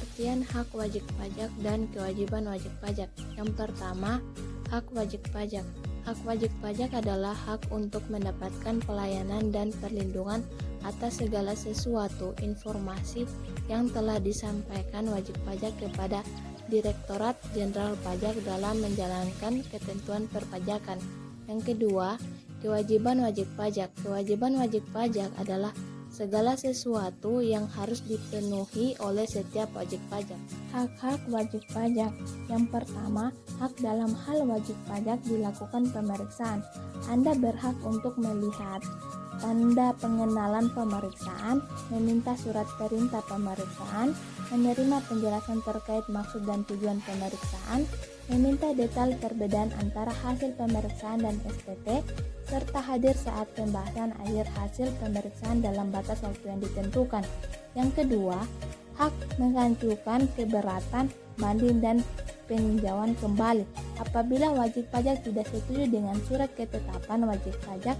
Pengertian hak wajib pajak dan kewajiban wajib pajak. Yang pertama, hak wajib pajak. Hak wajib pajak adalah hak untuk mendapatkan pelayanan dan perlindungan atas segala sesuatu informasi yang telah disampaikan wajib pajak kepada Direktorat Jenderal Pajak dalam menjalankan ketentuan perpajakan. Yang kedua, kewajiban wajib pajak. Kewajiban wajib pajak adalah segala sesuatu yang harus dipenuhi oleh setiap wajib pajak. Hak-hak wajib pajak. Yang pertama, hak dalam hal wajib pajak dilakukan pemeriksaan. Anda berhak untuk melihat tanda pengenalan pemeriksaan, meminta surat perintah pemeriksaan, menerima penjelasan terkait maksud dan tujuan pemeriksaan, meminta detail perbedaan antara hasil pemeriksaan dan SPT, serta hadir saat pembahasan akhir hasil pemeriksaan dalam batas waktu yang ditentukan. Yang kedua, hak mengajukan keberatan, banding, dan peninjauan kembali. Apabila wajib pajak tidak setuju dengan surat ketetapan wajib pajak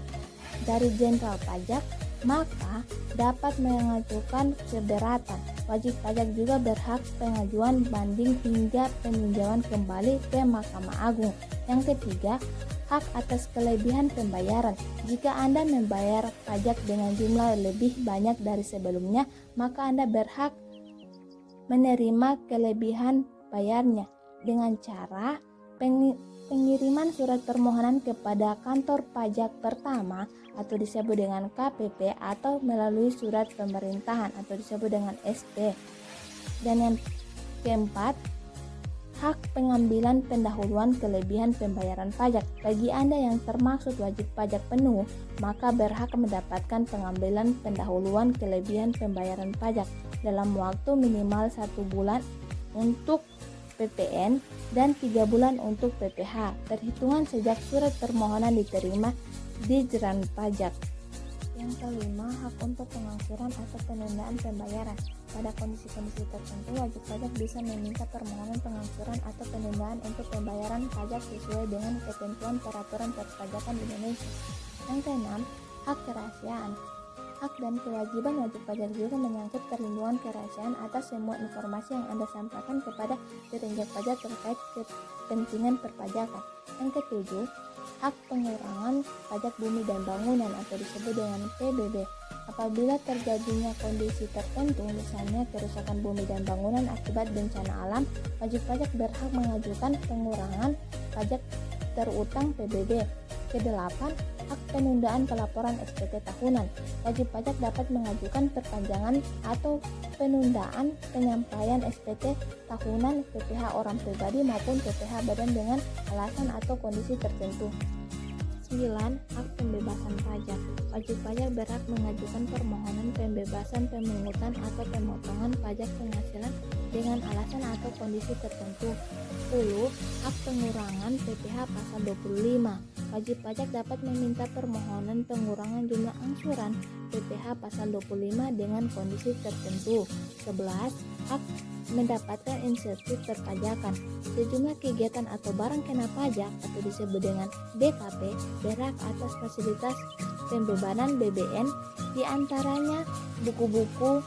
dari Jenderal Pajak, maka dapat mengajukan keberatan. Wajib pajak juga berhak pengajuan banding hingga peninjauan kembali ke Mahkamah Agung. Yang ketiga, hak atas kelebihan pembayaran. Jika Anda membayar pajak dengan jumlah lebih banyak dari sebelumnya, maka Anda berhak menerima kelebihan bayarnya dengan cara pengiriman surat permohonan kepada kantor pajak pertama atau disebut dengan KPP atau melalui surat pemerintahan atau disebut dengan SP. Dan yang keempat, hak pengambilan pendahuluan kelebihan pembayaran pajak. Bagi Anda yang termaksud wajib pajak penuh, maka berhak mendapatkan pengambilan pendahuluan kelebihan pembayaran pajak dalam waktu minimal 1 bulan untuk PPN dan 3 bulan untuk PPH, terhitungan sejak surat permohonan diterima di Dijen Pajak. Yang kelima, hak untuk pengangsuran atau penundaan pembayaran. Pada kondisi-kondisi tertentu, wajib pajak bisa meminta permohonan pengangsuran atau penundaan untuk pembayaran pajak sesuai dengan ketentuan peraturan perpajakan Indonesia. Yang keenam, hak kerahasiaan. Hak dan kewajiban wajib pajak juga menyangkut perlindungan kerahasiaan atas semua informasi yang Anda sampaikan kepada Dirjen Pajak terkait kepentingan perpajakan. Yang ketujuh, hak pengurangan pajak bumi dan bangunan atau disebut dengan PBB. Apabila terjadinya kondisi tertentu, misalnya kerusakan bumi dan bangunan akibat bencana alam, wajib pajak berhak mengajukan pengurangan pajak terutang PBB. Kedelapan, hak penundaan pelaporan SPT tahunan. Wajib pajak dapat mengajukan perpanjangan atau penundaan penyampaian SPT tahunan PPH orang pribadi maupun PPH badan dengan alasan atau kondisi tertentu. 9. Hak pembebasan pajak. Wajib pajak berhak mengajukan permohonan pembebasan pemungutan atau pemotongan pajak penghasilan dengan alasan atau kondisi tertentu. 10. Hak pengurangan PPH pasal 25. Wajib pajak dapat meminta permohonan pengurangan jumlah angsuran PPH pasal 25 dengan kondisi tertentu. 11. Hak mendapatkan insentif perpajakan. Sejumlah kegiatan atau barang kena pajak atau disebut dengan BKP berhak atas fasilitas pembebanan BBN, diantaranya buku-buku,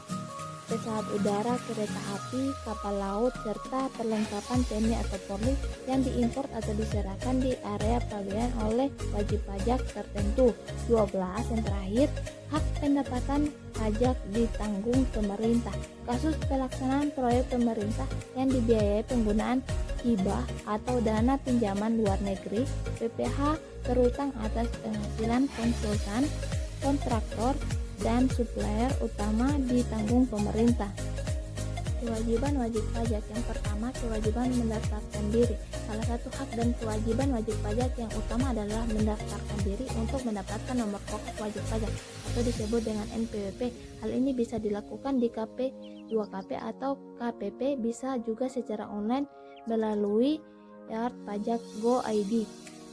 pesawat udara, kereta api, kapal laut, serta perlengkapan TNI atau Polri yang diimpor atau diserahkan di area pembayaran oleh wajib pajak tertentu. 12. Yang terakhir, hak pendapatan pajak ditanggung pemerintah. Kasus pelaksanaan proyek pemerintah yang dibiayai penggunaan hibah atau dana pinjaman luar negeri, PPH terutang atas penghasilan konsultan, kontraktor, dan supplier utama ditanggung pemerintah. Kewajiban wajib pajak. Yang pertama, kewajiban mendaftarkan diri. Salah satu hak dan kewajiban wajib pajak yang utama adalah mendaftarkan diri untuk mendapatkan nomor pokok wajib pajak atau disebut dengan NPWP. Hal ini bisa dilakukan di KP 2KP atau KPP, bisa juga secara online melalui Pajak Go ID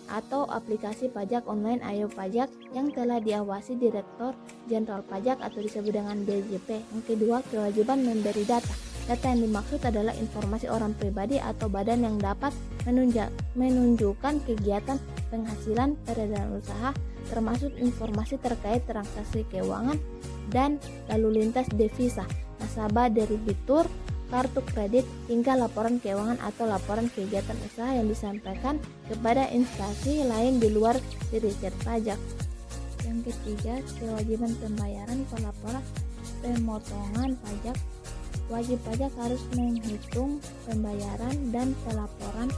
atau aplikasi pajak online Ayo Pajak yang telah diawasi Direktur Jenderal Pajak atau disebut dengan DJP. Yang kedua, kewajiban memberi data. Data yang dimaksud adalah informasi orang pribadi atau badan yang dapat menunjukkan kegiatan penghasilan peredaran usaha, termasuk informasi terkait transaksi keuangan dan lalu lintas devisa, nasabah debitur, kartu kredit, hingga laporan keuangan atau laporan kegiatan usaha yang disampaikan kepada instansi lain di luar Dirjen Pajak. Yang ketiga, kewajiban pembayaran pelaporan pemotongan pajak. Wajib pajak harus menghitung pembayaran dan pelaporan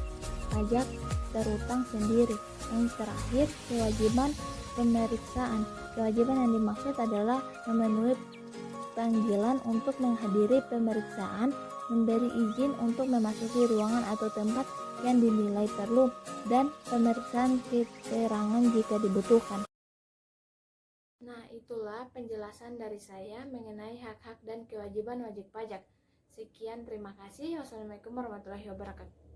pajak terutang sendiri. Yang terakhir, kewajiban pemeriksaan. Kewajiban yang dimaksud adalah memenuhi panggilan untuk menghadiri pemeriksaan, memberi izin untuk memasuki ruangan atau tempat yang dinilai perlu, dan pemeriksaan keterangan jika dibutuhkan. Nah, itulah penjelasan dari saya mengenai hak-hak dan kewajiban wajib pajak. Sekian, terima kasih. Wassalamualaikum warahmatullahi wabarakatuh.